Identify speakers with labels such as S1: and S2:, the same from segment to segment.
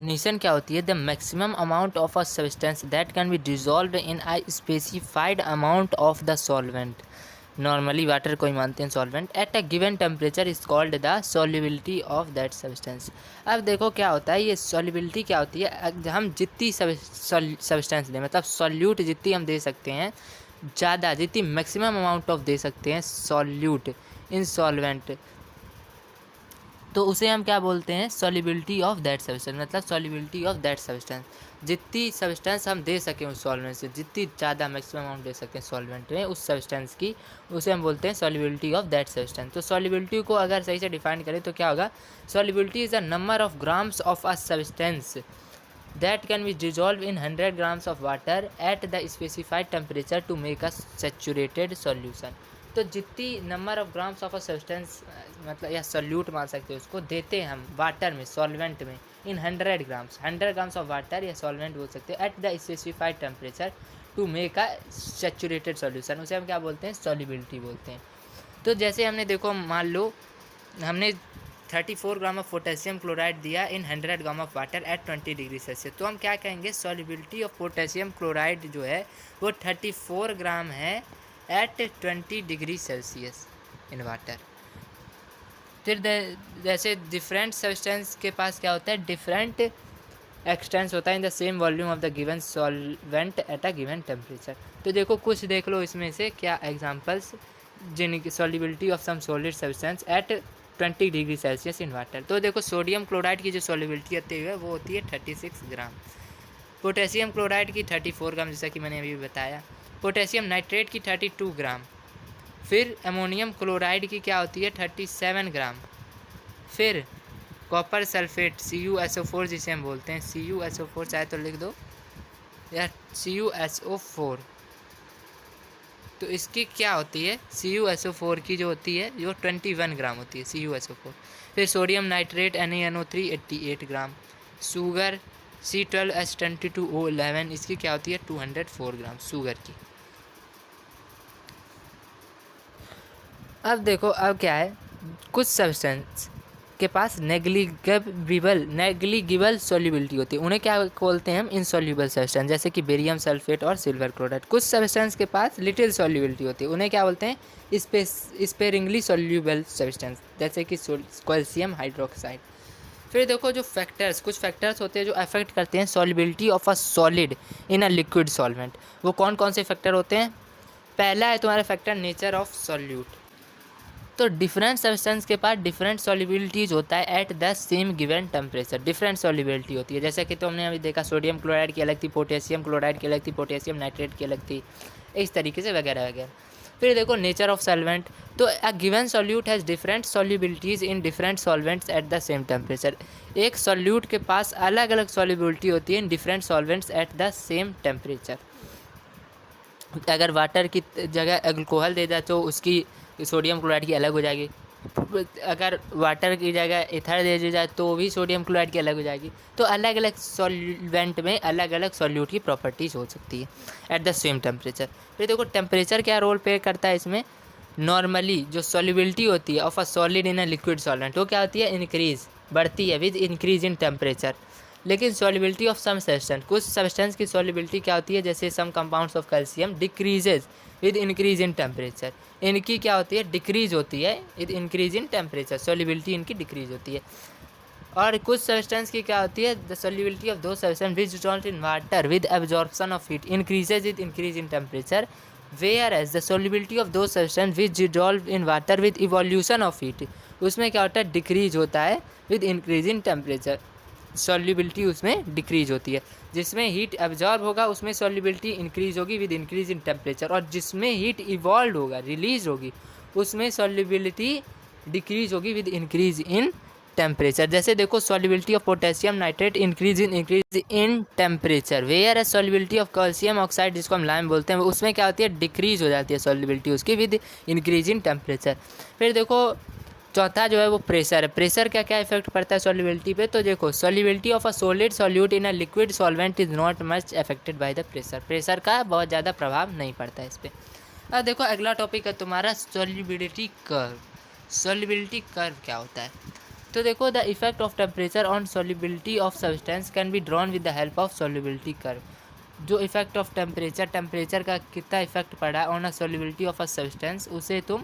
S1: Definition क्या होती है? The maximum amount of a substance that can be dissolve in a specified amount of the solvent. Normally water को ही मानते हैं solvent. At a given temperature is called the solubility of that substance. अब देखो क्या होता है, ये solubility क्या होती है? हम जितनी सब्सटेंस लें, मतलब सॉल्यूट जितनी हम दे सकते हैं, ज़्यादा जितनी मैक्सिमम अमाउंट ऑफ दे सकते हैं सॉल्यूट इन सॉल्वेंट, तो उसे हम क्या बोलते हैं? Solubility of that substance. मतलब सॉल्युबिलिटी ऑफ दैट सब्सटेंस, जितनी सब्सटेंस हम दे सकें उस सॉल्वेंट से, जितनी ज़्यादा मैक्सिमम अमाउंट दे सकते हैं सॉल्वेंट में उस सब्सटेंस की, उसे हम बोलते हैं सॉल्युबिलिटी ऑफ दैट सब्सटेंस। तो सॉल्युबिलिटी को अगर सही से डिफाइन करें तो क्या होगा? Solubility is the number of grams of a substance that can be dissolved in 100 grams of water at the specified temperature to make a saturated solution। तो जितनी number of grams of a substance, मतलब या solute मान सकते हैं उसको, देते हैं हम वाटर में, सॉल्वेंट में, इन 100 ग्राम्स ऑफ वाटर या सॉल्वेंट बोल सकते हैं, at the specified temperature to make a saturated solution, उसे हम क्या बोलते हैं? सॉल्युबिलिटी बोलते हैं। तो जैसे हमने देखो, मान लो हमने 34 ग्राम ऑफ पोटेशियम क्लोराइड दिया इन 100 gram of water at 20 degree Celsius, तो हम क्या कहेंगे? सॉल्युबिलिटी ऑफ पोटेशियम क्लोराइड जो है वो 34 ग्राम है at 20 degree Celsius in water. फिर जैसे डिफरेंट सब्सटेंस के पास क्या होता है? डिफरेंट एक्सटेंस होता है in the same volume of the given solvent at a given temperature. तो देखो कुछ देख लो इसमें से क्या एग्जांपल्स, जिनकी solubility of some solid substance at 20 degree Celsius in water. तो देखो सोडियम क्लोराइड की जो सॉल्युबिलिटी होती है वो होती है 36 ग्राम, पोटेशियम क्लोराइड की 34 ग्राम, जैसा कि मैंने अभी बताया, पोटेशियम नाइट्रेट की 32 ग्राम, फिर अमोनियम क्लोराइड की क्या होती है? 37 ग्राम, फिर कॉपर सल्फेट CuSO4 जिसे हम बोलते हैं, CuSO4 चाहे तो लिख दो, या CuSO4, तो इसकी क्या होती है? CuSO4 की जो होती है वो 21 ग्राम होती है CuSO4। फिर सोडियम नाइट्रेट NaNO3 88 ग्राम, शुगर C12H22O11, इसकी क्या होती है? 204 ग्राम शुगर की। अब देखो, अब क्या है, कुछ सब्सटेंस के पास नेग्लिजिबल सॉल्युबिलिटी होती है, उन्हें क्या बोलते हैं हम? इनसॉल्युबल सब्सटेंस, जैसे कि बेरियम सल्फेट और सिल्वर क्लोराइड। कुछ सब्सटेंस के पास लिटिल सॉल्युबिलिटी होती है, उन्हें क्या बोलते हैं? स्पेरिंगली सॉल्युबल सब्सटेंस, जैसे कि कैल्शियम हाइड्रोक्साइड। फिर देखो जो फैक्टर्स, कुछ फैक्टर्स होते हैं जो अफेक्ट करते हैं solubility of a solid in a liquid solvent. वो कौन कौन से फैक्टर होते हैं? पहला है तुम्हारा फैक्टर नेचर ऑफ सॉल्यूट। तो डिफरेंट सब्सटेंस के पास डिफरेंट सॉल्युबिलिटीज होता है eight the same given temperature, different solubility होती है। जैसे कि तुमने अभी देखा सोडियम क्लोराइड की अलग थी, पोटेशियम क्लोराइड की अलग थी, पोटेशियम नाइट्रेट की अलग थी, इस तरीके से वगैरह वगैरह। फिर देखो नेचर ऑफ सॉल्वेंट, तो a given solute has different solubilities in different solvents at the same temperature. एक सॉल्यूट के पास अलग अलग सॉल्युबिलिटी होती है in different solvents at the same temperature. अगर वाटर की जगह अल्कोहल दे दिया तो उसकी सोडियम क्लोराइड की अलग हो जाएगी, अगर वाटर की जगह इथर दे दी जाए तो भी सोडियम क्लोराइड की अलग हो जाएगी। तो अलग अलग सॉल्वेंट में अलग अलग सॉल्यूट की प्रॉपर्टीज़ हो सकती है एट द सेम टेम्परेचर। फिर देखो टेम्परेचर क्या रोल प्ले करता है इसमें? नॉर्मली जो सॉल्युबिलिटी होती है of a solid in a liquid solvent वो क्या होती है? इंक्रीज, बढ़ती है विद इंक्रीज इन टेम्परेचर। लेकिन सॉल्युबिलिटी ऑफ सम सब्सटेंस, कुछ सब्सटेंस की सॉल्युबिलिटी क्या होती है? जैसे some compounds of calcium decreases with increase in temperature, इनकी क्या होती है? डिक्रीज होती है with increase in temperature, solubility इनकी डिक्रीज होती है। और कुछ सब्सटेंस की क्या होती है? The solubility of those substance which dissolve in water with absorption of heat increases with increase in temperature, whereas the solubility of those substance which dissolve in water with evolution of heat, उसमें क्या होता है? Decrease होता है with increase in temperature, solubility उसमें decrease होती है। जिसमें हीट एब्जॉर्ब होगा उसमें सॉल्युबिलिटी इंक्रीज होगी विद इंक्रीज इन टेम्परेचर, और जिसमें हीट इवॉल्व होगा, रिलीज होगी, उसमें सॉल्युबिलिटी डिक्रीज होगी विद इंक्रीज इन टेम्परेचर। जैसे देखो solubility of potassium nitrate increase in temperature, whereas solubility of calcium oxide जिसको हम लाइम बोलते हैं उसमें क्या होती है? डिक्रीज हो जाती है सॉल्युबिलिटी उसकी विद इंक्रीज इन टेम्परेचर। फिर देखो चौथा जो है वो प्रेशर है। प्रेशर क्या क्या इफेक्ट पड़ता है सॉल्युबिलिटी पे? तो देखो solubility of a solid solute in a liquid solvent is not much affected by the pressure, pressure का बहुत ज़्यादा प्रभाव नहीं पड़ता है इस पर। अब देखो अगला टॉपिक है तुम्हारा सॉल्युबिलिटी कर्व। सॉल्युबिलिटी कर्व क्या होता है? तो देखो, the effect of temperature on solubility of substance can be drawn with the help of solubility curve. जो इफेक्ट ऑफ टेम्परेचर का कितना इफेक्ट पड़ा on a solubility of a substance, उसे तुम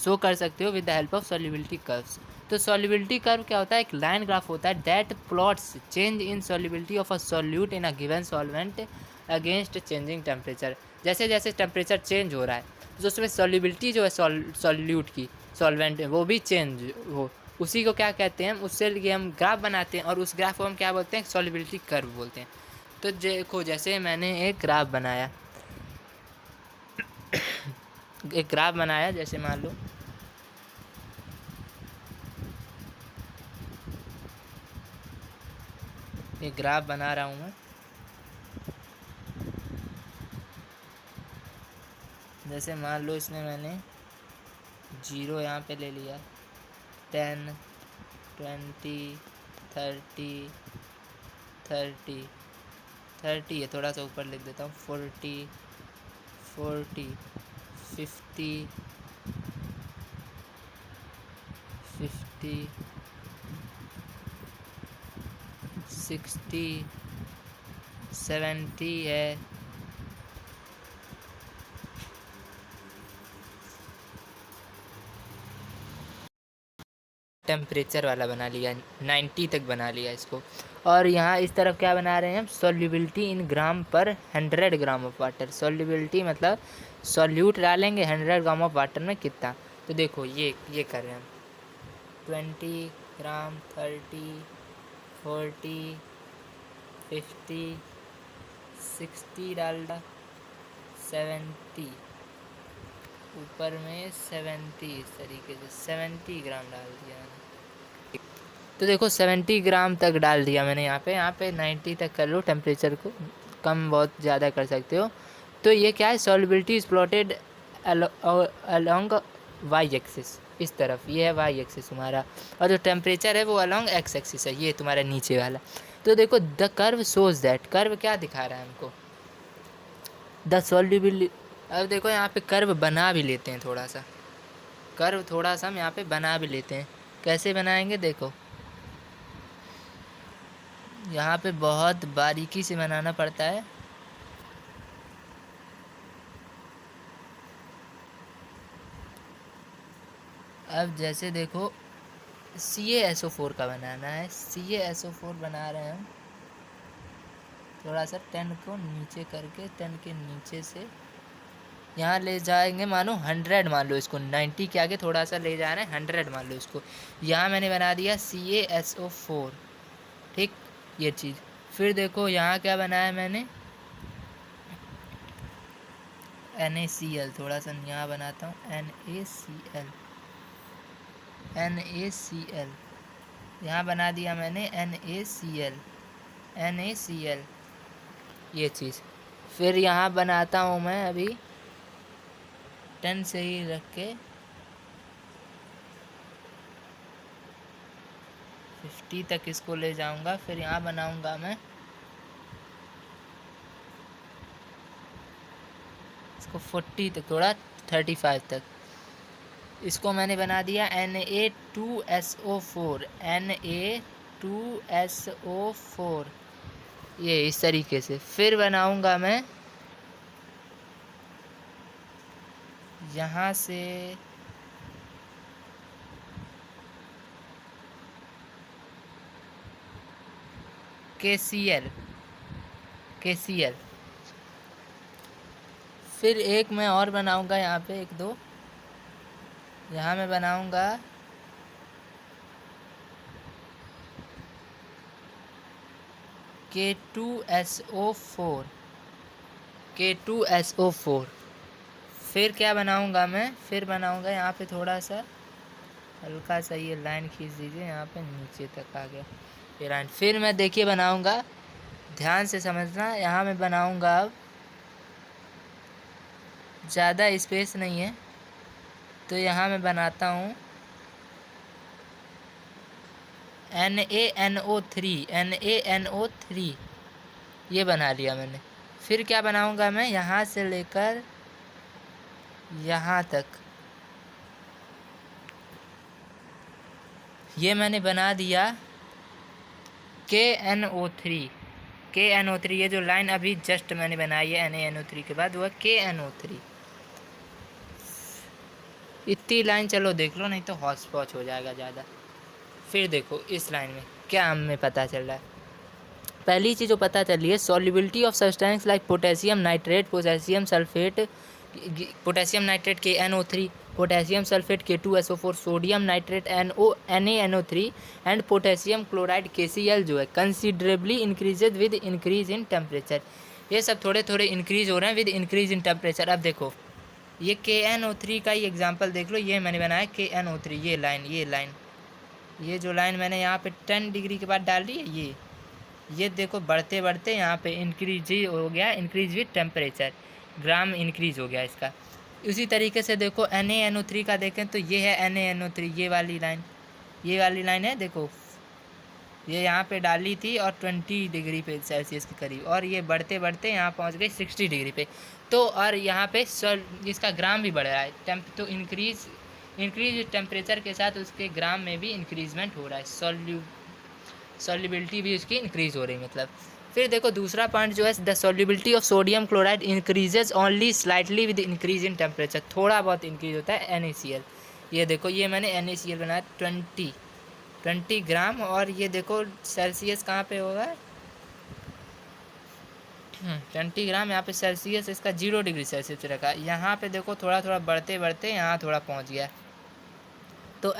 S1: शो कर सकते हो with the help of solubility curves. तो सॉल्युबिलिटी कर्व क्या होता है? एक लाइन ग्राफ होता है that plots change in solubility of a solute in a given solvent against changing temperature. जैसे जैसे टेम्परेचर चेंज हो रहा है तो उसमें सॉल्युबिलिटी जो है सॉल्यूट की, सॉल्वेंट वो भी चेंज हो, उसी को क्या कहते हैं, उससे लिए हम ग्राफ बनाते हैं और उस ग्राफ को हम क्या बोलते हैं? सॉल्युबिलिटी कर्व बोलते हैं। तो देखो, जैसे मैंने एक ग्राफ बनाया एक ग्राफ बनाया, जैसे मान लो एक ग्राफ बना रहा हूँ मैं। जैसे मान लो इसमें मैंने 0 यहाँ पे ले लिया, 10, 20, 30, 30 है, थोड़ा सा ऊपर लिख देता हूँ, 40, 50, 60, 70 है, टेम्परेचर वाला बना लिया, 90 तक बना लिया इसको। और यहाँ इस तरफ क्या बना रहे हैं हम? सॉल्युबिलिटी इन ग्राम पर 100 ग्राम ऑफ वाटर। सॉल्युबिलिटी मतलब सॉल्यूट डालेंगे 100 ग्राम ऑफ वाटर में कितना। तो देखो ये कर रहे हैं हम, 20 ग्राम, 30, 40, 50, 60 डाल 70, ऊपर में 70, इस तरीके से 70 ग्राम डाल दिया मैंने। तो देखो 70 ग्राम तक डाल दिया मैंने। यहाँ पे 90 तक कर लो, टेम्परेचर को कम बहुत ज़्यादा कर सकते हो। तो ये क्या है? Solubility is plotted along Y axis, इस तरफ ये है वाई एक्सिस तुम्हारा, और जो टेम्परेचर है वो अलोंग एक्स एक्सिस है, ये तुम्हारा नीचे वाला। तो देखो, the curve shows that, curve क्या दिखा रहा है हमको? The solubility. अब देखो यहाँ पे कर्व बना भी लेते हैं, थोड़ा सा कर्व थोड़ा सा हम यहाँ पे बना भी लेते हैं। कैसे बनाएंगे? देखो, यहाँ पे बहुत बारीकी से बनाना पड़ता है। अब जैसे देखो, CaSO4 का बनाना है, CaSO4 बना रहे हैं हम। थोड़ा सा 10 को नीचे करके 10 के नीचे से यहाँ ले जाएंगे, मानो 100 मान लो इसको, 90 के आगे थोड़ा सा ले जा रहे हैं, 100 मान लो इसको। यहाँ मैंने बना दिया CaSO4, ठीक, ये चीज़। फिर देखो यहाँ क्या बनाया मैंने, NaCl, थोड़ा सा यहाँ बनाता हूँ, NaCl, यहाँ बना दिया मैंने NaCl, ये चीज़। फिर यहाँ बनाता हूँ मैं अभी 10 से ही रख के 50 तक इसको ले जाऊंगा। फिर यहाँ बनाऊंगा मैं इसको 40 तक, थोड़ा 35 तक। इसको मैंने बना दिया Na2SO4, Na2SO4, ये इस तरीके से। फिर बनाऊंगा मैं यहाँ से KCl, फिर एक मैं और बनाऊंगा यहाँ पे, 1-2 यहाँ मैं बनाऊंगा K2SO4। फिर क्या बनाऊंगा मैं? फिर बनाऊंगा यहाँ पे थोड़ा सा हल्का सा, ये लाइन खींच दीजिए, यहाँ पे नीचे तक आ गया ये लाइन। फिर मैं देखिए बनाऊंगा, ध्यान से समझना, यहाँ मैं बनाऊंगा, अब ज़्यादा स्पेस नहीं है तो यहाँ मैं बनाता हूँ NaNO3, ये बना लिया मैंने। फिर क्या बनाऊंगा मैं? यहाँ से लेकर यहाँ तक, ये मैंने बना दिया KNO3। KNO3 ये जो लाइन अभी जस्ट मैंने बनाई है NaNO3 के बाद वो है KNO3। इतनी लाइन चलो देख लो, नहीं तो हौच पौच हो जाएगा ज़्यादा। फिर देखो इस लाइन में क्या हमें पता चल रहा है। पहली चीज़ जो पता चल रही है, solubility of substance like potassium nitrate, potassium sulphate, potassium nitrate KNO3, potassium sulphate K2SO4, sodium nitrate NaNO3 and potassium chloride KCl जो है considerably increases with increase in temperature. ये सब थोड़े थोड़े इंक्रीज हो रहे हैं विद इंक्रीज इन टेम्परेचर। अब देखो ये KNO3 का ही एग्जांपल देख लो, ये मैंने बनाया KNO3, ये जो लाइन मैंने यहाँ पे 10 डिग्री के बाद डाल दी है, ये देखो बढ़ते बढ़ते यहाँ पे इंक्रीज हो गया, increase with temperature, gram increase हो गया इसका। उसी तरीके से देखो NaNO3 का देखें तो ये है NaNO3, ये वाली लाइन है, देखो ये यहाँ पे डाली थी और 20 डिग्री पे सेल्सियस के करीब, और ये बढ़ते बढ़ते यहाँ पहुँच गई 60 डिग्री पे। तो और यहाँ पे इसका ग्राम भी बढ़ रहा है, तो इंक्रीज टेम्परेचर के साथ उसके ग्राम में भी इंक्रीजमेंट हो रहा है, सॉल्युबिलिटी भी उसकी इंक्रीज हो रही है मतलब। फिर देखो दूसरा पॉइंट जो है, the solubility of sodium chloride increases only slightly with increase in temperature, थोड़ा बहुत इंक्रीज होता है NaCl। ये देखो ये मैंने NaCl बनाया 20 ग्राम, और ये देखो सेल्सियस कहाँ पे होगा 20 ग्राम, यहाँ पे सेल्सियस इसका 0 डिग्री सेल्सियस रखा। यहाँ पे देखो थोड़ा थोड़ा बढ़ते बढ़ते यहाँ थोड़ा पहुँच गया। तो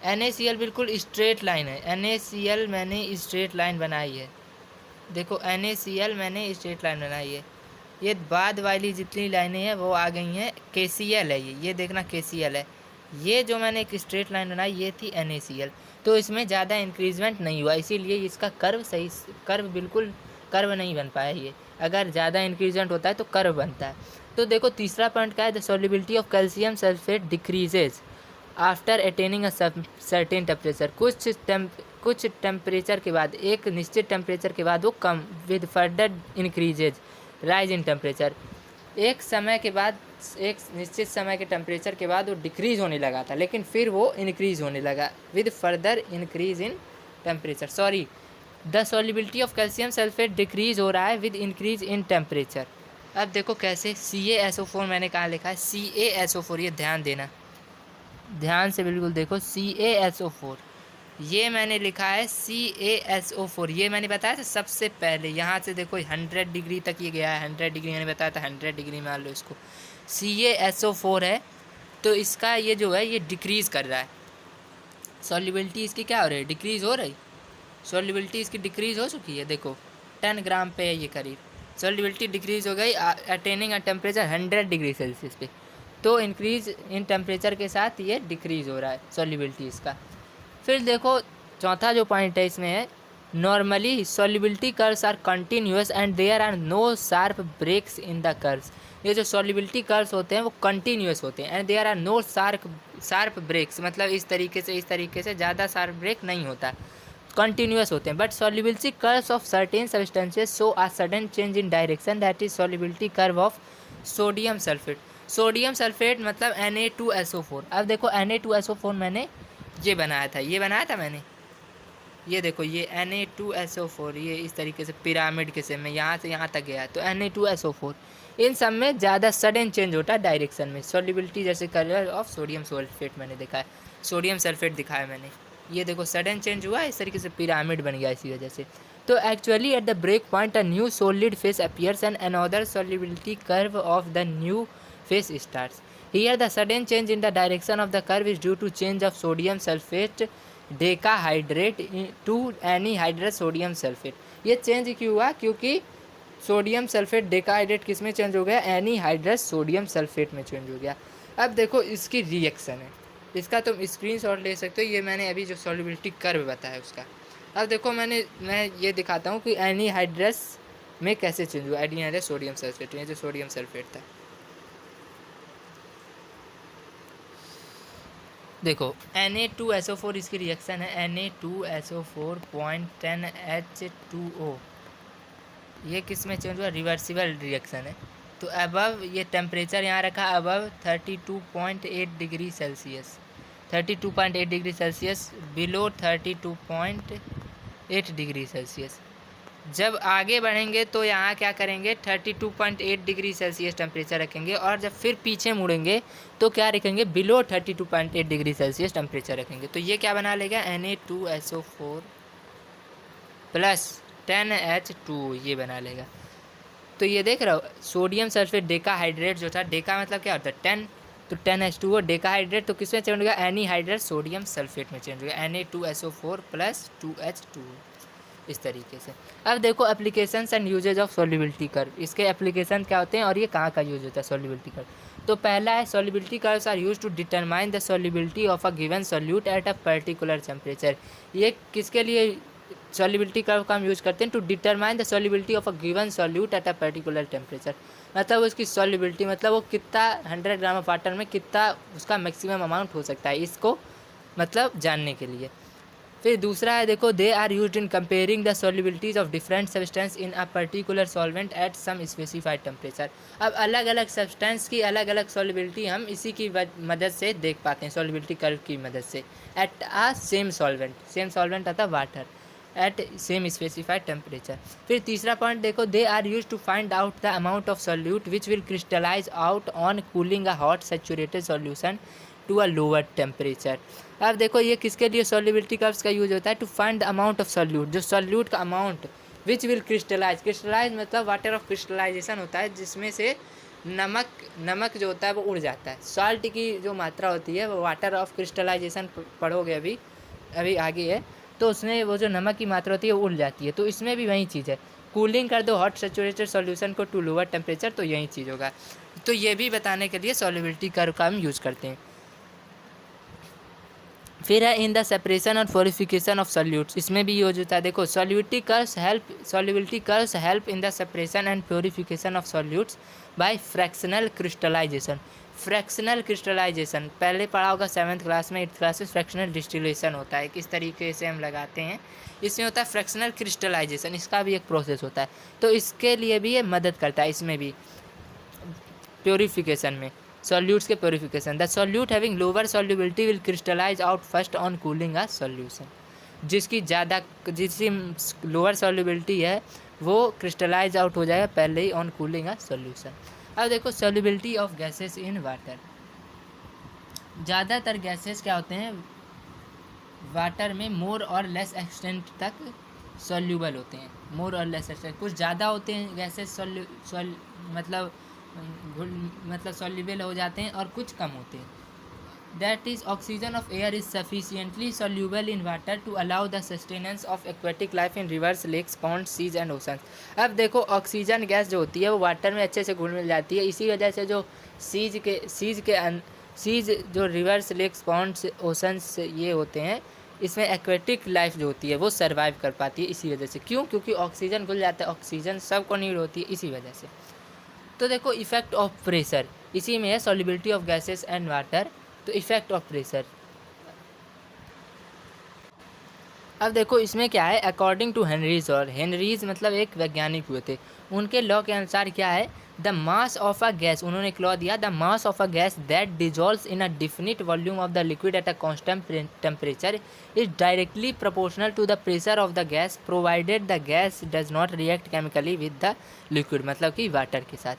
S1: NaCl बिल्कुल स्ट्रेट लाइन है, NaCl मैंने स्ट्रेट लाइन बनाई है, देखो NaCl मैंने स्ट्रेट लाइन बनाई है। ये बाद वाली जितनी लाइनें हैं वो आ गई हैं KCl है, ये देखना KCl है। ये जो मैंने एक स्ट्रेट लाइन बनाई ये थी NaCl। तो इसमें ज़्यादा इंक्रीजमेंट नहीं हुआ, इसीलिए इसका कर्व बिल्कुल कर्व नहीं बन पाया। ये अगर ज़्यादा इंक्रीजमेंट होता है तो कर्व बनता है। तो देखो तीसरा पॉइंट क्या है, the solubility of calcium sulphate decreases after attaining a certain temperature, कुछ टेम्परेचर के बाद, एक निश्चित टेम्परेचर के बाद वो come with further increases rise in temperature, एक निश्चित समय के टेम्परेचर के बाद वो डिक्रीज होने लगा था, लेकिन फिर वो इंक्रीज होने लगा with further increase in temperature. The solubility of calcium sulphate decrease हो रहा है विद इंक्रीज इन टेम्परेचर। अब देखो कैसे, CaSO4 मैंने कहाँ लिखा है, CaSO4, ये ध्यान से बिल्कुल देखो, CaSO4 ये मैंने लिखा है CaSO4, ये मैंने बताया था सबसे पहले। यहाँ से देखो 100 डिग्री तक ये गया है, 100 डिग्री मैंने बताया था, 100 डिग्री मान लो इसको। CaSO4 है, तो इसका ये जो है ये डिक्रीज़ कर रहा है, सॉल्युबिलिटी इसकी क्या हो रही है, डिक्रीज़ हो रही, सॉल्युबिलिटी इसकी डिक्रीज़ हो चुकी है। देखो 10 ग्राम पे है ये करीब, सॉल्युबिलिटी डिक्रीज़ हो गई अटेनिंग अ टेम्परेचर 100 डिग्री सेल्सियस पे। तो इंक्रीज इन टेम्परेचर के साथ ये डिक्रीज़ हो रहा है सॉल्युबिलिटी इसका। फिर देखो चौथा जो पॉइंट है इसमें है, normally solubility curves are continuous and there are no sharp breaks in the curves. ये जो सॉल्युबिलिटी कर्व्स होते हैं वो कंटिन्यूअस होते हैं, and there are no sharp breaks, मतलब इस तरीके से ज़्यादा शार्प ब्रेक नहीं होता, कंटिन्यूअस होते हैं। But solubility curves of certain substances show a sudden change in direction, that is solubility curve of sodium sulphate. Sodium sulphate मतलब Na2SO4। अब देखो Na2SO4 मैंने ये बनाया था मैंने, ये देखो ये Na2SO4, ये इस तरीके से पिरामिड के से मैं यहाँ से यहाँ तक गया, तो Na2SO4 इन सब में ज़्यादा सडन चेंज होता है डायरेक्शन में, सॉल्युबिलिटी जैसे कलर ऑफ सोडियम सल्फेट मैंने देखा है, सोडियम सल्फेट दिखाया मैंने, ये देखो सडन चेंज हुआ इस तरीके से पिरामिड बन गया इसी वजह से। तो actually at the break point a new solid phase appears and another solubility curve of the new phase starts. Here the sudden change in the direction of the curve is due to change of sodium sulfate decahydrate to anhydrous sodium sulfate। ये change क्यों हुआ, क्योंकि sodium sulphate decahydrate किस में change हो गया, एनीहाइड्रस sodium sulphate में change हो गया। अब देखो इसकी रिएक्शन है, इसका तुम स्क्रीनशॉट ले सकते हो, ये मैंने अभी जो सॉल्युबिलिटी कर्व बताया उसका। अब देखो मैं ये दिखाता हूँ कि एनीहाइड्रस में कैसे चेंज हुआ, एनीहाइड्रस सोडियम सल्फेट, ये जो सोडियम सल्फेट था, देखो Na2SO4 इसकी रिएक्शन है, Na2SO4.10H2O, ये किस में चेंज हुआ, रिवर्सिबल रिएक्शन है। तो अबव ये टेम्परेचर यहाँ रखा above 32.8 degree Celsius, 32.8 degree Celsius, below 32.8 degree Celsius. जब आगे बढ़ेंगे तो यहाँ क्या करेंगे, 32.8 डिग्री सेल्सियस टेम्परेचर रखेंगे, और जब फिर पीछे मुड़ेंगे तो क्या रखेंगे, बिलो 32.8 डिग्री सेल्सियस टेम्परेचर रखेंगे। तो ये क्या बना लेगा, Na2SO4 प्लस 10H2 ये बना लेगा। तो ये देख रहा हो, सोडियम सल्फेट डेकाहाइड्रेट जो था, डेका मतलब क्या होता है 10, तो 10H2O डेकाहाइड्रेट तो किस में चेंज हो गया, एनीहाइड्रेट सोडियम सल्फेट में चेंज हो गया, Na2SO4 प्लस 2H2 इस तरीके से। अब देखो applications and usages of solubility curve, इसके एप्लीकेशन क्या होते हैं और ये कहाँ का यूज होता है सॉल्युबिलिटी कर्व। तो पहला है solubility curves are used to determine the solubility of a given solute at a particular temperature. ये किसके लिए सॉल्युबिलिटी कर्व का हम यूज करते हैं, to determine the solubility of a given solute at a particular temperature. मतलब उसकी solubility मतलब वो कितना 100 ग्राम ऑफ वाटर में कितना उसका मैक्सिमम अमाउंट हो सकता है, इसको मतलब जानने के लिए। फिर दूसरा है देखो, they are used in comparing the solubilities of different substance in a particular solvent at some specified temperature. अब अलग अलग सब्सटेंस की अलग अलग सॉल्युबिलिटी हम इसी की मदद से देख पाते हैं, सॉल्युबिलिटी कर्व की मदद से। एट आ सेम सॉल्वेंट आता water at same specified temperature. फिर तीसरा पॉइंट देखो, they are used to find out the amount of solute which will crystallize out on cooling a hot saturated solution to a lower temperature. अब देखो ये किसके लिए solubility curves का use होता है, to find the amount of solute, जो solute का अमाउंट विच विल क्रिस्टलाइज मतलब वाटर ऑफ क्रिस्टलाइजेशन होता है, जिसमें से नमक जो होता है वो उड़ जाता है। सॉल्ट की जो मात्रा होती है वो वाटर ऑफ क्रिस्टलाइजेशन पढ़ोगे अभी आगे है, तो उसमें वो जो नमक की मात्रा होती है वो उड़ जाती है। तो इसमें भी वही चीज़ है, कूलिंग कर दो हॉट सैचुरेटेड सॉल्यूशन को टू लोअर टेम्परेचर, तो यही चीज़ होगा। तो ये भी बताने के लिए सॉल्युबिलिटी कर्व का हम यूज़ करते हैं। फिर है इन द सेपरेशन और प्योरिफिकेशन ऑफ सॉल्यूट्स, इसमें भी यूज होता है। देखो solubility curves help in the separation and purification of solutes by fractional crystallization. Fractional crystallization पहले पढ़ा होगा 7th क्लास में, 8th क्लास में फ्रैक्शनल डिस्टिलेशन होता है, किस तरीके से हम लगाते हैं, इसमें होता है फ्रैक्शनल क्रिस्टलाइजेशन, इसका भी एक प्रोसेस होता है। तो इसके लिए भी ये मदद करता है, इसमें भी प्योरिफिकेशन में, सॉल्यूट्स के purification. The solute having lower solubility will crystallize out first on cooling a solution. जिसकी लोअर सॉल्युबिलिटी है वो क्रिस्टलाइज आउट हो जाएगा पहले ही ऑन कूलिंग अ सॉल्यूशन। अब देखो solubility of gases in water, ज़्यादातर गैसेस क्या होते हैं वाटर में मोर और लेस एक्सटेंट तक सॉल्यूबल होते हैं, मोर और लेस एक्सटेंट, कुछ ज़्यादा होते हैं गैसेस मतलब सॉल्युबल हो जाते हैं और कुछ कम होते हैं। That is oxygen of air is sufficiently soluble in water to allow the sustenance of aquatic life in rivers, lakes, pond, seas and oceans. अब देखो ऑक्सीजन गैस जो होती है वो वाटर में अच्छे से घुल मिल जाती है, इसी वजह से जो सीज जो रिवर्स, लेक्स, पॉन्ड्स, ओशंस ये होते हैं, इसमें एक्वेटिक लाइफ जो होती है वो सर्वाइव कर पाती है इसी वजह से। क्यों? क्योंकि ऑक्सीजन घुल जाता है, ऑक्सीजन सबको नीड होती है इसी वजह से। तो देखो इफेक्ट ऑफ प्रेशर, इसी में है solubility of gases and water. तो इफेक्ट ऑफ प्रेशर, अब देखो इसमें क्या है, अकॉर्डिंग टू हेनरीज मतलब एक वैज्ञानिक हुए थे, उनके लॉ के अनुसार क्या है, the mass of a gas, उन्होंने एक लॉ दिया, the mass of a gas that dissolves in a definite volume of the liquid at a constant temperature is directly proportional to the pressure of the gas provided the gas does not react chemically with the liquid, मतलब कि water के साथ।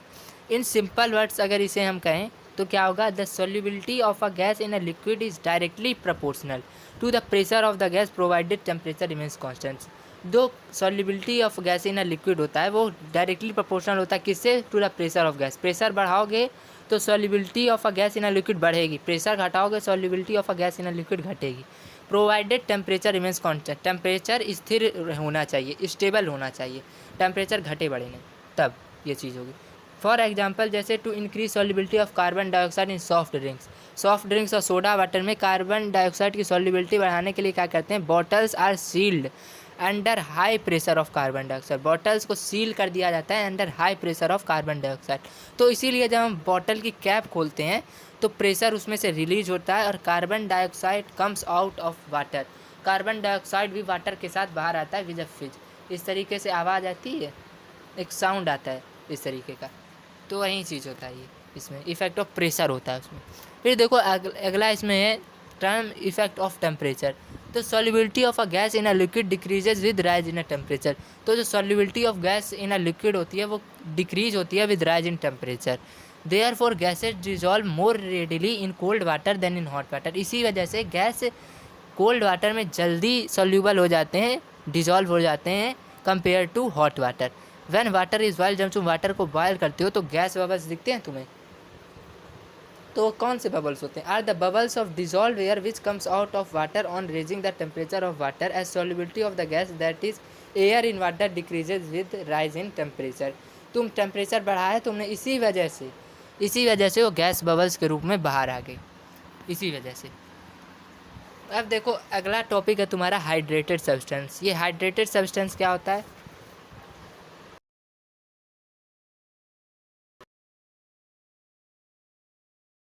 S1: In simple words अगर इसे हम कहें तो क्या होगा, the solubility of a gas in a liquid is directly proportional to the pressure of the gas provided temperature remains constant. दो solubility of gas in a liquid होता है वो डायरेक्टली प्रोपोर्शनल होता है किससे, to the pressure of gas. Pressure बढ़ाओगे तो solubility of a gas in a liquid बढ़ेगी, प्रेशर घटाओगे solubility of a gas in a liquid घटेगी। Provided temperature remains constant, temperature स्थिर होना चाहिए, स्टेबल होना चाहिए, टेम्परेचर घटे बढ़े नहीं, तब ये चीज़ होगी। फॉर एग्जाम्पल जैसे to increase solubility of carbon dioxide in soft drinks और सोडा वाटर में कार्बन डाइऑक्साइड की सॉल्युबिलिटी बढ़ाने के लिए क्या करते हैं, bottles are sealed under high pressure of carbon dioxide, bottles को सील कर दिया जाता है under high pressure of carbon dioxide. तो इसीलिए जब हम बॉटल की कैप खोलते हैं तो प्रेशर उसमें से रिलीज होता है और carbon dioxide comes out of water, carbon dioxide भी वाटर के साथ बाहर आता है विद अ फिज, इस तरीके से आवाज़ आती है, एक साउंड आता है इस तरीके का। तो वही चीज़ होता है ये, इसमें इफेक्ट ऑफ प्रेशर होता है उसमें। फिर देखो अगला इसमें है टर्म इफेक्ट ऑफ टेम्परेचर। तो solubility of a gas in a liquid decreases with rise in a temperature. तो जो solubility of gas in a liquid होती है वो डिक्रीज होती है with rise in temperature. Therefore gases dissolve more readily in cold water than in hot water. इसी वजह से गैस कोल्ड वाटर में जल्दी सॉल्यूबल हो जाते हैं, डिजॉल्व हो जाते हैं compare to hot water. When water is boiled, जब तुम वाटर को बॉयल करते हो तो गैस बबल्स दिखते हैं तुम्हें। तो कौन से बबल्स होते हैं? Are the bubbles of dissolve air which comes out of water on raising the temperature of water as solubility of the gas that is air in water decreases with rise in temperature. तुम temperature बढ़ाया तुमने, इसी वजह से वो gas bubbles के रूप में बाहर आ गई, इसी वजह से। अब देखो अगला टॉपिक है तुम्हारा हाइड्रेटेड सब्सटेंस। ये हाइड्रेटेड सब्सटेंस क्या होता है?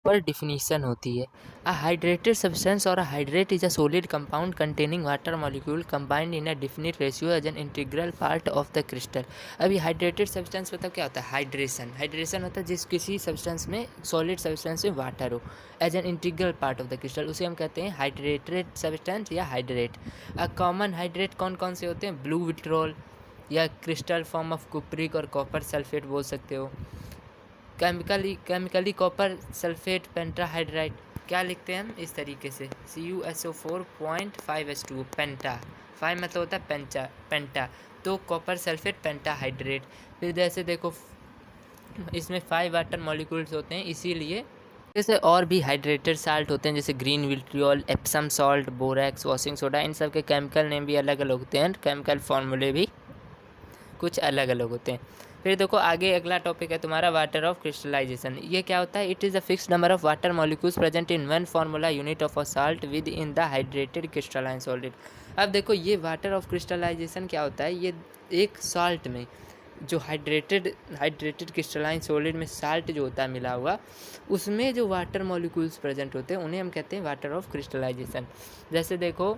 S1: पर डिफिनीशन होती है। अ हाइड्रेटेड सब्सटेंस और a hydrate is a solid compound containing water molecule combined in a definite ratio as an integral part of the crystal. अभी हाइड्रेटेड सब्सटेंस मतलब क्या होता है? हाइड्रेशन होता है जिस किसी सब्सटेंस में, सॉलिड सब्सटेंस में वाटर हो as an integral part of the crystal, उसे हम कहते हैं हाइड्रेटेड सब्सटेंस या हाइड्रेट। अ कॉमन हाइड्रेट कौन कौन से होते हैं? ब्लू विट्रोल या क्रिस्टल फॉर्म ऑफ कुप्रिक और कॉपर सल्फेट बोल सकते हो। केमिकली कॉपर सल्फेट पेंटाहाइड्राइड क्या लिखते हैं हम इस तरीके से, CuSO4.5H2O पेंटा। 5 मतलब होता है पेंटा, तो कॉपर सल्फेट पेंटाहाइड्रेट। फिर जैसे देखो इसमें 5 वाटर मॉलिक्यूल्स होते हैं, इसीलिए जैसे और भी हाइड्रेटेड साल्ट होते हैं जैसे green vitriol, Epsom salt, borax, washing soda, इन सब के केमिकल नेम भी अलग अलग होते हैं, केमिकल फॉर्मूले भी कुछ अलग अलग होते हैं। फिर देखो आगे अगला टॉपिक है तुम्हारा वाटर ऑफ क्रिस्टलाइजेशन। ये क्या होता है? It is a fixed number of water molecules present in one formula unit of a salt with in the hydrated crystalline solid. अब देखो ये वाटर ऑफ क्रिस्टलाइजेशन क्या होता है? ये एक साल्ट में जो हाइड्रेटेड क्रिस्टलाइन सॉलिड में साल्ट जो होता है मिला हुआ, उसमें जो वाटर मॉलिक्यूल्स प्रेजेंट होते हैं उन्हें हम कहते हैं वाटर ऑफ क्रिस्टलाइजेशन। जैसे देखो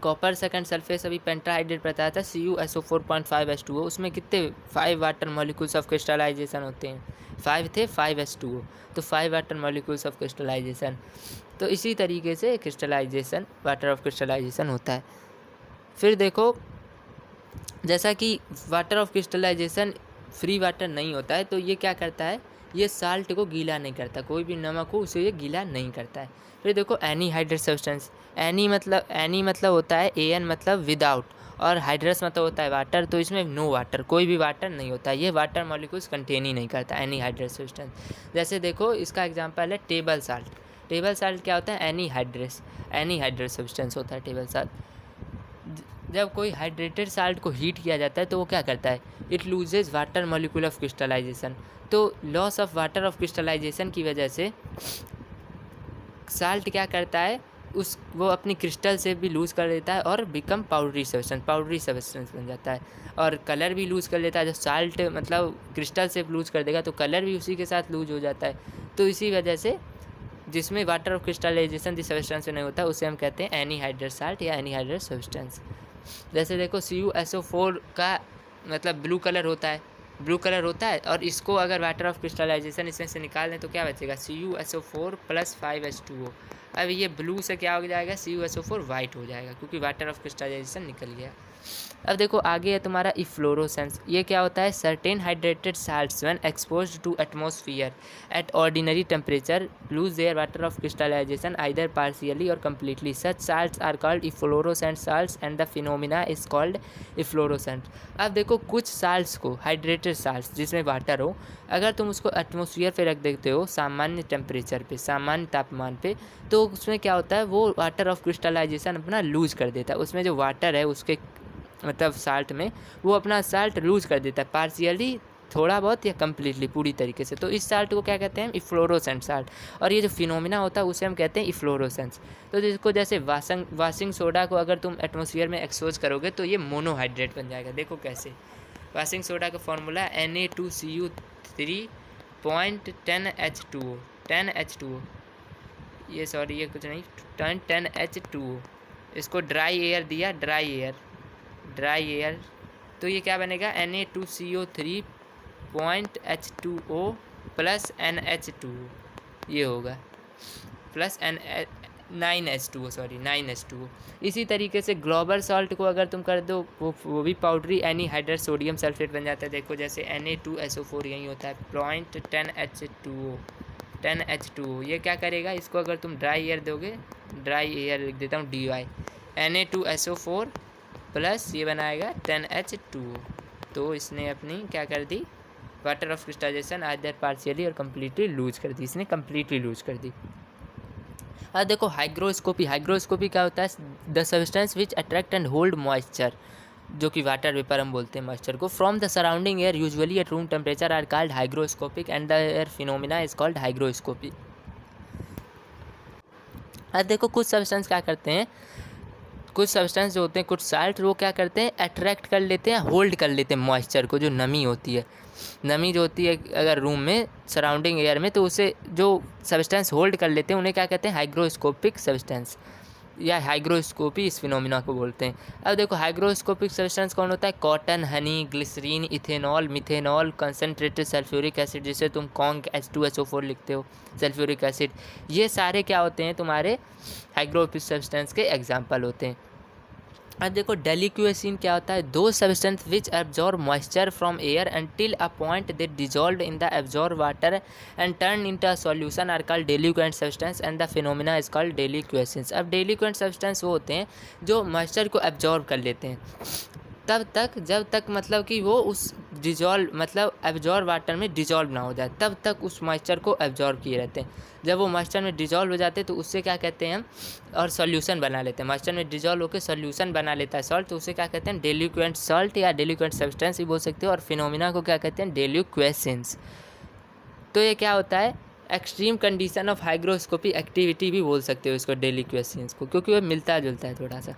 S1: कॉपर सेकंड सल्फेट अभी पेंटाहाइड्रेट बताया था, CuSO4.5H2O, उसमें कितने 5 वाटर मॉलिक्यूल्स ऑफ क्रिस्टलाइजेशन होते हैं? 5 थे, 5H2O, तो 5 वाटर मॉलिक्यूल्स ऑफ क्रिस्टलाइजेशन। तो इसी तरीके से क्रिस्टलाइजेशन, वाटर ऑफ क्रिस्टलाइजेशन होता है। फिर देखो जैसा कि water of crystallization free water नहीं होता है, तो ये क्या करता है? ये साल्ट को गीला नहीं करता, कोई भी नमक हो उसे ये गीला नहीं करता है। फिर देखो एनीहाइड्रस सब्सटेंस, एनी मतलब होता है AN मतलब विदाउट, और हाइड्रस मतलब होता है वाटर, तो इसमें नो वाटर, कोई भी वाटर नहीं होता, ये वाटर मॉलिक्यूल्स कंटेन ही नहीं करता एनीहाइड्रस सब्सटेंस। जैसे देखो इसका एग्जांपल है टेबल साल्ट। टेबल साल्ट क्या होता है? एनीहाइड्रस सब्सटेंस होता है टेबल साल्ट। जब कोई हाइड्रेटेड साल्ट को हीट किया जाता है तो वो क्या करता है? It loses water molecule of crystallisation. तो loss of water of crystallisation की वजह से साल्ट क्या करता है, वो अपनी क्रिस्टल से भी लूज़ कर देता है और बिकम पाउडरी सब्सटेंस बन जाता है, और कलर भी लूज़ कर लेता है। जब साल्ट मतलब क्रिस्टल से लूज़ कर देगा तो कलर भी उसी के साथ लूज हो जाता है। तो इसी वजह से जिसमें वाटर ऑफ क्रिस्टलाइजेशन जिस सब्सटेंस में नहीं होता उसे हम कहते हैं एनीहाइड्रस साल्ट या एनीहाइड्रस सब्सटेंस। जैसे देखो CuSO4 का मतलब ब्लू कलर होता है, और इसको अगर वाटर ऑफ क्रिस्टलाइजेशन इसमें से निकाल दें तो क्या बचेगा? CuSO4+5H2O। अब ये ब्लू से क्या हो जाएगा? CuSO4 वाइट हो जाएगा क्योंकि वाटर ऑफ क्रिस्टलाइजेशन निकल गया। अब देखो आगे है तुम्हारा इफ्लोरोसेंस। ये क्या होता है? Certain hydrated salts when exposed to atmosphere at ordinary temperature lose their water of crystallisation either partially और completely. Such salts are called efflorescent salts and the phenomena is called efflorescent. अब देखो कुछ साल्ट्स को, hydrated salts जिसमें water हो, अगर तुम उसको एटमॉस्फेयर पे रख देते हो सामान्य टेम्परेचर पे, सामान्य तापमान पे, तो उसमें क्या होता है? वो वाटर ऑफ क्रिस्टलाइजेशन अपना लूज कर देता है। उसमें जो वाटर है उसके मतलब साल्ट में, वो अपना साल्ट लूज कर देता है पार्शियली, थोड़ा बहुत या कम्प्लीटली, पूरी तरीके से। तो इस साल्ट को क्या कहते हैं? इफ्लोरोसेंट साल्ट। और ये जो फिनोमिना होता है उसे हम कहते हैं इफ्लोरोसेंस। तो जिसको जैसे वाशिंग सोडा को अगर तुम एटमॉस्फेयर में एक्सपोज करोगे तो ये मोनोहाइड्रेट बन जाएगा। देखो कैसे, वाशिंग सोडा का फॉर्मूला Na2Cu3.10H2O, 10H2O, ये सॉरी ये कुछ नहीं, 10H2O। इसको ड्राई एयर, तो ये क्या बनेगा? Na2CO3.H2O + NH2O, ये होगा। प्लस NaCl, इसी तरीके से ग्लोबल सॉल्ट को अगर तुम कर दो वो भी पाउडरी एनीहाइड्रस सोडियम सल्फेट बन जाता है। देखो जैसे Na2SO4 यही होता है, 10H2O, ये क्या करेगा, इसको अगर तुम ड्राई एयर दोगे, ड्राई एयर लिख देता हूँ DY, Na2SO4 प्लस ये बनाएगा 10H2O। तो इसने अपनी क्या कर दी, water of crystallisation either partially और कम्प्लीटली लूज कर दी, इसने कम्प्लीटली लूज कर दी। अब देखो हाइग्रोस्कोपी क्या होता है, the substance which attract and hold moisture, जो कि वाटर वेपर हम बोलते हैं मॉइस्चर को, from the surrounding air usually at room temperature are called hygroscopic and the air phenomena is called hygroscopy. अब देखो कुछ सब्सटेंस क्या करते हैं, कुछ सब्सटेंस जो होते हैं, कुछ साल्ट, वो क्या करते हैं, अट्रैक्ट कर लेते हैं, होल्ड कर लेते हैं मॉइस्चर को, जो नमी होती है, नमी जो होती है अगर रूम में सराउंडिंग एयर में, तो उसे जो सब्सटेंस होल्ड कर लेते हैं उन्हें क्या कहते हैं, हाइग्रोस्कोपिक सब्सटेंस या हाइग्रोस्कोपी इस फिनोमिना को बोलते हैं। अब देखो हाइग्रोस्कोपिक सब्सटेंस कौन होता है, cotton, honey, glycerine, ethanol, methanol, concentrated sulphuric acid जिसे तुम कॉन्क H2SO4 लिखते हो, सल्फ्यूरिक एसिड, ये सारे क्या होते हैं तुम्हारे हाइग्रोस्कोपिक सब्सटेंस के एग्जाम्पल होते हैं। अब देखो डेलिक्वेशन क्या होता है, those substance which absorb moisture from air until a point they dissolve in the absorb water and turn into a solution are called deliquescent substance and the phenomena is called deliquescence. अब deliquescent substance वो होते हैं जो moisture को absorb कर लेते हैं तब तक जब तक मतलब कि वो उस डिजॉल्व मतलब एब्जॉर्ब वाटर में डिजॉल्व ना हो जाए, तब तक उस मॉइस्चर को एब्जॉर्ब किए रहते हैं। जब वो मॉइस्चर में डिजॉल्व हो जाते हैं तो उससे क्या कहते हैं हम, और सॉल्यूशन बना लेते हैं, मॉइस्चर में डिजॉल्व होकर सॉल्यूशन बना लेता है सॉल्ट, तो उसे क्या कहते हैं, डेलिक्वेंट सॉल्ट या डेलिक्वेंट सब्सटेंस भी बोल सकते हो, और फिनोमिना को क्या कहते हैं, डेलिक्वेशंस। तो ये क्या होता है, एक्सट्रीम कंडीशन ऑफ हाइग्रोस्कोपी एक्टिविटी भी बोल सकते हो इसको, डेलिक्वेशंस को, क्योंकि वो मिलता जुलता है थोड़ा सा।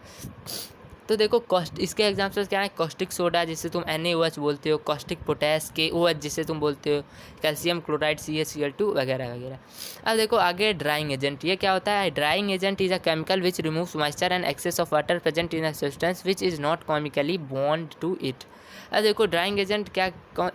S1: तो देखो कॉस्ट, इसके एग्जाम्पल्स क्या है, कॉस्टिक सोडा जिसे तुम NaOH बोलते हो, कॉस्टिक पोटैश KOH जिसे तुम बोलते हो, कैल्शियम क्लोराइड CaCl2 वगैरह वगैरह। अब देखो आगे ड्राइंग एजेंट, ये क्या होता है, drying agent is a chemical which removes moisture and excess of water present in a substance which is not chemically bond to it. अब देखो ड्राइंग एजेंट क्या,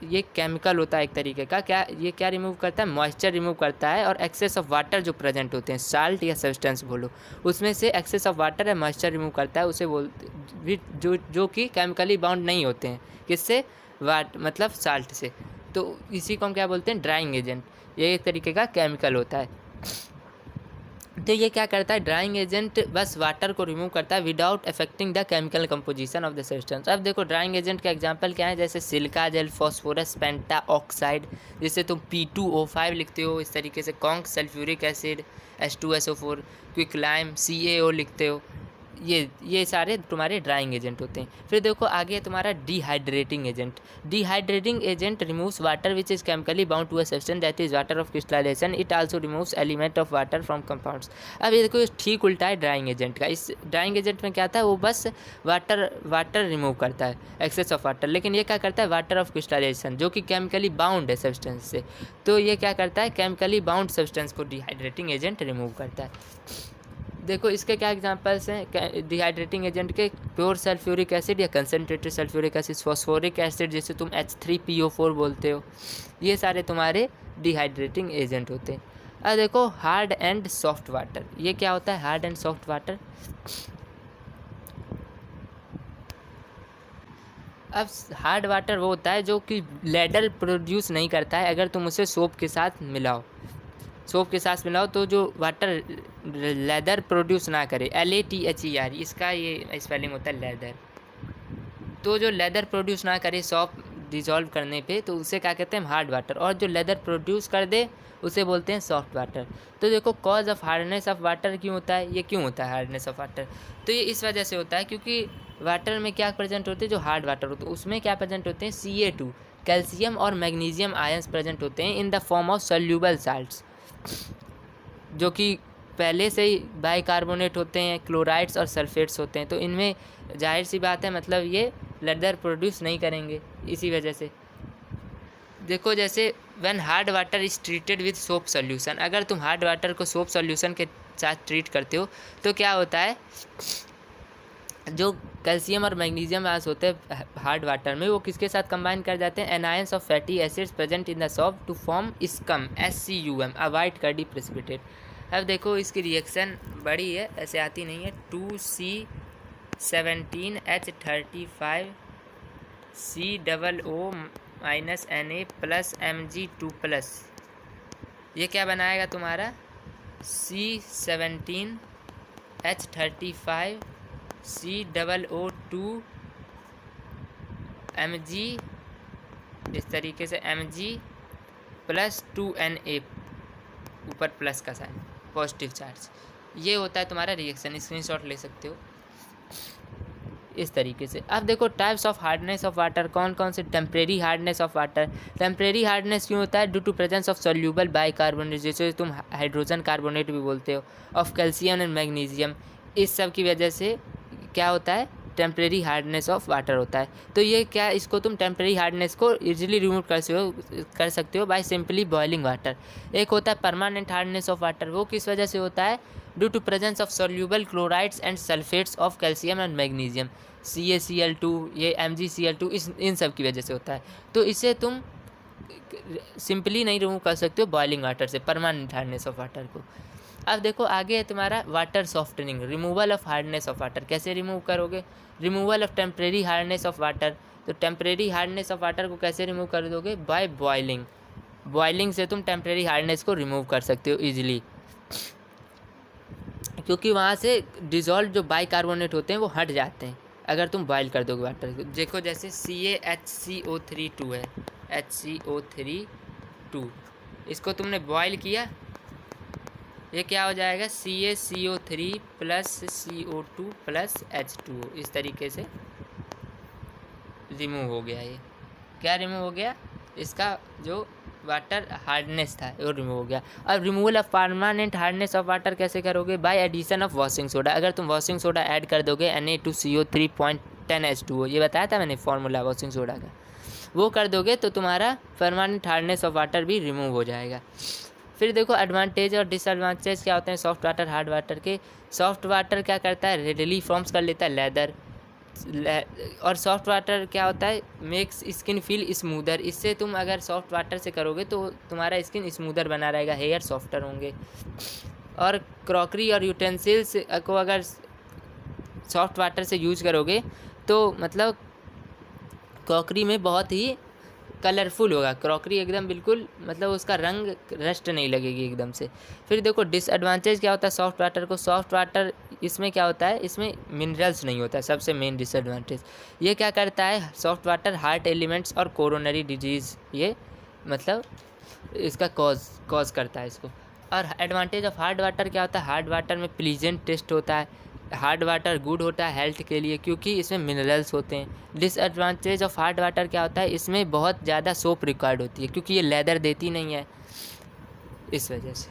S1: ये केमिकल होता है एक तरीके का, क्या ये क्या रिमूव करता है, मॉइस्चर रिमूव करता है, और एक्सेस ऑफ वाटर जो प्रेजेंट होते हैं, साल्ट या सब्सटेंस बोलो, उसमें से एक्सेस ऑफ वाटर या मॉइस्चर रिमूव करता है, उसे बोलते जो कि केमिकली बाउंड नहीं होते हैं, किससे, मतलब साल्ट से, तो इसी को हम क्या बोलते हैं, ड्राइंग एजेंट। ये एक तरीके का केमिकल होता है। तो ये क्या करता है, ड्राइंग एजेंट बस वाटर को रिमूव करता है without affecting the chemical composition of the substance. अब देखो ड्राइंग एजेंट का एग्जांपल क्या है, जैसे सिलिका जेल, फॉस्फोरस पेंटा ऑक्साइड जिसे तुम P2O5 लिखते हो, इस तरीके से conc sulphuric acid H2SO4, quicklime CaO लिखते हो, ये सारे तुम्हारे ड्राइंग एजेंट होते हैं। फिर देखो आगे तुम्हारा dehydrating agent. Dehydrating agent removes water which is chemically bound to a substance that is water of crystallisation, it also removes element of water from compounds. अब ये देखो ठीक उल्टा है ड्राइंग एजेंट का। इस ड्राइंग एजेंट में क्या आता है, वो बस वाटर रिमूव करता है, एक्सेस ऑफ वाटर, लेकिन ये क्या करता है, वाटर ऑफ क्रिस्टलाइजेशन जो कि केमिकली बाउंड है सब्सटेंस से, तो ये क्या करता है, केमिकली बाउंड सब्सटेंस को डिहाइड्रेटिंग एजेंट रिमूव करता है। देखो इसके क्या एग्जांपल्स हैं डिहाइड्रेटिंग एजेंट के, प्योर सल्फ्यूरिक एसिड या concentrated sulphuric acid, phosphoric acid जिसे तुम H3PO4 बोलते हो, ये सारे तुम्हारे डिहाइड्रेटिंग एजेंट होते हैं। अब देखो हार्ड एंड सॉफ्ट वाटर, ये क्या होता है, हार्ड एंड सॉफ्ट वाटर। अब हार्ड वाटर वो होता है जो कि लेडर प्रोड्यूस नहीं करता है, अगर तुम उसे सोप के साथ मिलाओ, सोप के साथ मिलाओ तो जो वाटर लेदर प्रोड्यूस ना करे, LATHER इसका ये स्पेलिंग होता है लेदर, तो जो लेदर प्रोड्यूस ना करे सॉप डिजॉल्व करने पे, तो उसे क्या कहते हैं, हार्ड वाटर, और जो लेदर प्रोड्यूस कर दे उसे बोलते हैं सॉफ्ट वाटर। तो देखो cause of hardness of water क्यों होता है, ये क्यों होता है हार्डनेस ऑफ वाटर, तो ये इस वजह से होता है क्योंकि वाटर में क्या प्रेजेंट होते हैं, जो हार्ड वाटर होते हैं उसमें क्या प्रेजेंट होते हैं, Ca2 कैल्शियम और मैग्नीशियम आयंस प्रेजेंट होते हैं in the form of soluble salts, जो कि पहले से ही बाइकार्बोनेट होते हैं, क्लोराइड्स और सल्फेट्स होते हैं, तो इनमें जाहिर सी बात है मतलब ये लेदर प्रोड्यूस नहीं करेंगे, इसी वजह से। देखो जैसे when hard water is treated with soap solution, अगर तुम हार्ड वाटर को सोप सॉल्यूशन के साथ ट्रीट करते हो तो क्या होता है, जो कैल्शियम और मैग्नीशियम आयंस होते हैं हार्ड वाटर में, वो किसके साथ कंबाइन कर जाते हैं, anions of fatty acids present in the salt to form scum SCUM, a white curdy precipitate. अब देखो इसकी रिएक्शन बड़ी है, ऐसे आती नहीं है। 2C17H35 COO -Na plus Mg2+, ये क्या बनाएगा तुम्हारा C17H35 COO2 Mg, इस तरीके से Mg प्लस 2Na, ऊपर प्लस का साइन, पॉजिटिव चार्ज। ये होता है तुम्हारा रिएक्शन, स्क्रीनशॉट ले सकते हो इस तरीके से। अब देखो types of hardness of water, कौन कौन से। Temporary hardness of water, temporary hardness क्यों होता है? Due to presence of soluble bicarbonate, जैसे तुम हाइड्रोजन कार्बोनेट भी बोलते हो, ऑफ कैल्शियम एंड मैग्नीशियम, इस सब की वजह से क्या होता है? टेम्परेरी हार्डनेस ऑफ वाटर होता है। तो ये क्या, इसको तुम टेम्परेरी हार्डनेस को इजीली रिमूव कर सकते हो बाय सिंपली बॉइलिंग वाटर। एक होता है परमानेंट हार्डनेस ऑफ वाटर, वो किस वजह से होता है? Due to presence of soluble chlorides and sulphates of calcium and magnesium, CaCl2, ये MgCl2, इन सब की वजह से होता है। तो इसे तुम सिंपली नहीं रिमूव कर सकते हो बॉइलिंग वाटर से, परमानेंट हार्डनेस ऑफ वाटर को। अब देखो आगे है तुम्हारा water softening, removal of hardness of water. कैसे रिमूव करोगे? Removal of temporary hardness of water, तो टेम्परेरी हार्डनेस ऑफ वाटर को कैसे रिमूव कर दोगे? By boiling. बॉइलिंग से तुम टेम्परेरी हार्डनेस को रिमूव कर सकते हो ईजिली, क्योंकि वहाँ से डिज़ोल्व जो बाइकार्बोनेट होते हैं वो हट जाते हैं अगर तुम बॉयल कर दोगे वाटर को। देखो जैसे CaHCO3 है, HCO3, इसको तुमने बॉयल किया, ये क्या हो जाएगा? CaCO3 plus CO2 plus H2O, इस तरीके से रिमूव हो गया। ये क्या रिमूव हो गया? इसका जो वाटर हार्डनेस था वो रिमूव हो गया। अब removal of permanent hardness of water कैसे करोगे? By addition of washing soda. अगर तुम वॉशिंग सोडा ऐड कर दोगे Na2CO3.10H2O, ये बताया था मैंने फॉर्मूला वॉशिंग सोडा का, वो कर दोगे तो तुम्हारा परमानेंट हार्डनेस ऑफ वाटर भी रिमूव हो जाएगा। फिर देखो एडवांटेज और डिसएडवांटेज क्या होते हैं सॉफ्ट वाटर हार्ड वाटर के। सॉफ्ट वाटर क्या करता है? रेडिली फॉर्म्स कर लेता है लेदर, और सॉफ्ट वाटर क्या होता है? Makes skin feel smoother. इससे तुम अगर सॉफ्ट वाटर से करोगे तो तुम्हारा स्किन स्मूदर बना रहेगा, हेयर सॉफ्टर होंगे। और क्रॉकरी और यूटेंसिल्स को अगर सॉफ्ट वाटर से यूज करोगे तो मतलब क्रॉकरी में बहुत ही कलरफुल होगा, क्रॉकरी एकदम बिल्कुल, मतलब उसका रंग रस्ट नहीं लगेगी एकदम से। फिर देखो डिसएडवांटेज क्या होता है सॉफ्ट वाटर को। सॉफ्ट वाटर इसमें क्या होता है? इसमें मिनरल्स नहीं होता है, सबसे मेन डिसएडवांटेज। ये क्या करता है सॉफ्ट वाटर? हार्ट एलिमेंट्स और कोरोनरी डिजीज़, ये मतलब इसका कॉज करता है इसको। और एडवांटेज ऑफ हार्ड वाटर क्या होता है? हार्ड वाटर में प्लीजेंट टेस्ट होता है, हार्ड वाटर गुड होता है हेल्थ के लिए क्योंकि इसमें मिनरल्स होते हैं। डिसएडवांटेज ऑफ हार्ड वाटर क्या होता है? इसमें बहुत ज़्यादा सोप रिक्वायर्ड होती है क्योंकि ये लेदर देती नहीं है, इस वजह से।